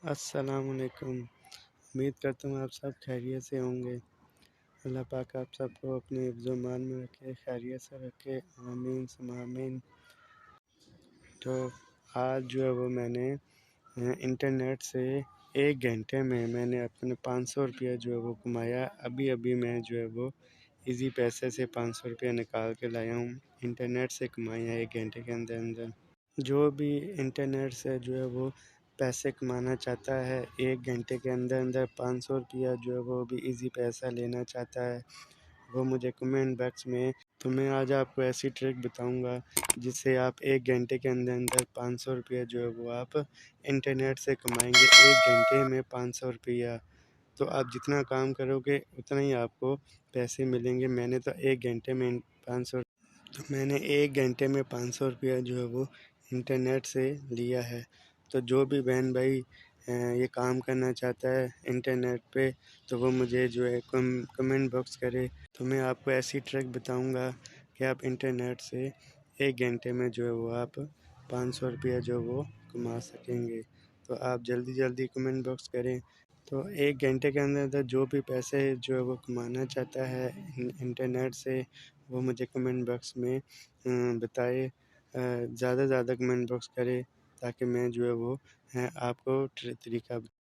السلام علیکم۔ امید کرتا ہوں آپ سب خیریت سے ہوں گے۔ اللہ پاک آپ سب کو اپنے حفظ و امان میں رکھے، خیریت سے رکھے، آمین ثم آمین۔ تو آج جو ہے وہ میں نے انٹرنیٹ سے 1 گھنٹے میں نے اپنے 500 روپیہ جو ہے وہ کمایا۔ ابھی میں جو ہے وہ ایزی پیسے سے 500 روپیہ نکال کے لایا ہوں، انٹرنیٹ سے کمایا 1 گھنٹے کے اندر۔ جو بھی انٹرنیٹ سے جو ہے وہ پیسے کمانا چاہتا ہے 1 گھنٹے کے اندر 500 روپیہ جو ہے وہ بھی ایزی پیسہ لینا چاہتا ہے، وہ مجھے کمنٹ باکس میں آج آپ کو ایسی ٹرک بتاؤں گا جس سے آپ 1 گھنٹے کے اندر 500 روپیہ جو ہے وہ آپ انٹرنیٹ سے کمائیں گے 1 گھنٹے میں 500 روپیہ۔ تو آپ جتنا کام کرو گے اتنا ہی آپ کو پیسے ملیں گے۔ میں نے تو 1 گھنٹے میں 500 تو میں نے 1 گھنٹے میں 500 روپیہ جو ہے وہ انٹرنیٹ سے لیا ہے۔ تو جو بھی بہن بھائی یہ کام کرنا چاہتا ہے انٹرنیٹ پہ تو وہ مجھے جو ہے کمنٹ باکس کرے، تو میں آپ کو ایسی ٹرک بتاؤں گا کہ آپ انٹرنیٹ سے 1 گھنٹے میں جو ہے وہ آپ 500 روپیہ جو وہ کما سکیں گے۔ تو آپ جلدی کمنٹ باکس کریں۔ تو 1 گھنٹے کے اندر جو بھی پیسے جو ہے وہ کمانا چاہتا ہے انٹرنیٹ سے وہ مجھے کمنٹ باکس میں بتائے، زیادہ کمنٹ باکس کرے تاکہ میں جو ہے وہ آپ کو طریقہ